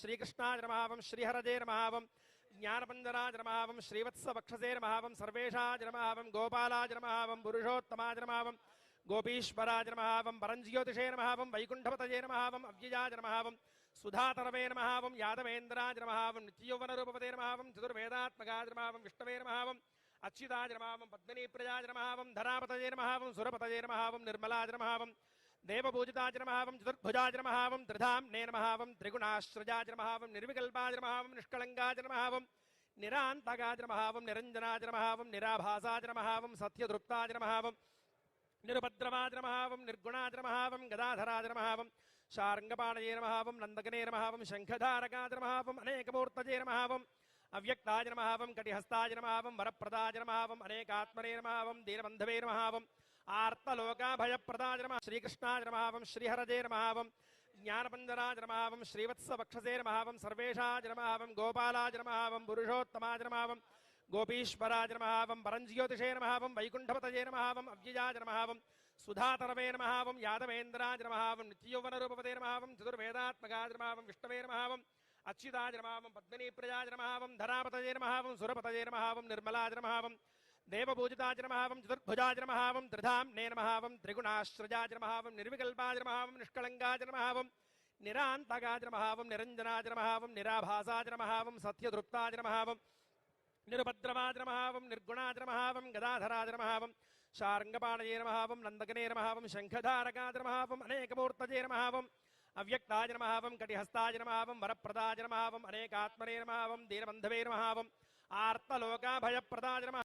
श्रीकृष्णाजनमावं श्रीहरजेर्महावं ज्ञानपञ्जराजनमावं श्रीवत्सवक्षसेर्महावं सर्वेशाजनमावं गोपालाजनमावं पुरुषोत्तमाजनमावं गोपीश्वराजनमावं परञ्ज्योतिषेर्महावं वैकुण्ठपतजेर्महावं अव्ययाजनमावं सुधातरवेर्महावं यादवेन्द्राजनमावं नित्ययौवनरूपपतेर्महावं चतुर्वेदात्मकाजनमावं विष्णवेर्महावं अच्युताजनमावं पद्मिनीप्रियाजनमावं धरापतजेर्महावं सुरपतजेर्महावं निर्मलाजनमावं देवपूजिताजनमावं चतुर्भुजाजनमावं त्रिधाम्नेर्महावं त्रिगुणाश्रजाजनमावं निर्विकल्पाजनमावं निष्कलङ्काजनमावं निरान्तकाजनमावं निरञ्जनाजनमावं निराभासाजनमावं सत्यतृप्ताजनमावं निरुपद्रवाजनमावं निर्गुणाजनमावं गदाधराजनमावं शार्ङ्गपाणयेर्महावं नन्दकनेर्महावं शङ्खधारकाजनमावं अनेकमूर्तजेर्महावं अव्यक्ताजनमावं कटिहस्ताजनमावं वरप्रदाजनमावं अनेकात्मनेर्महावं दीनबन्धवेर्महावं आर्तलोकाभयप्रदाजनमावं श्रीकृष्णाजनमावं श्रीहरजेर्महावं ज्ञानपञ्जराजनमावं श्रीवत्सवक्षसेर्महावं सर्वेशाजनमावं गोपालाजनमावं पुरुषोत्तमाजनमावं गोपीश्वराजनमावं परञ्ज्योतिषेर्महावं वैकुण्ठपतजेर्महावं अव्ययाजनमावं सुधातरवेर्महावं यादवेन्द्राजनमावं नित्ययौवनरूपपतेर्महावं चतुर्वेदात्मकाजनमावं विष्णवेर्महावं अच्युताजनमावं पद्मिनीप्रियाजनमावं धरापतजेर्महावं सुरपतजेर्महावं निर्मलाजनमावं देवपूजिताजनमावं चतुर्भुजाजनमावं त्रिधाम्नेर्महावं त्रिगुणाश्रजाजनमावं निर्विकल्पाजनमावं निष्कलङ्काजनमावं निरान्तकाजनमावं निरञ्जनाजनमावं निराभासाजनमावं सत्यतृप्ताजनमावं निरुपद्रवाजनमावं निर्गुणाजनमावं गदाधराजनमावं शार्ङ्गपाणयेर्महावं नन्दकनेर्महावं शङ्खधारकाजनमावं अनेकमूर्तजेर्महावं अव्यक्ताजनमावं कटिहस्ताजनमावं वरप्रदाजनमावं अनेकात्मनेर्महावं दीनबन्धवेर्महावं आर्तलोकाभयप्रदाजनमावं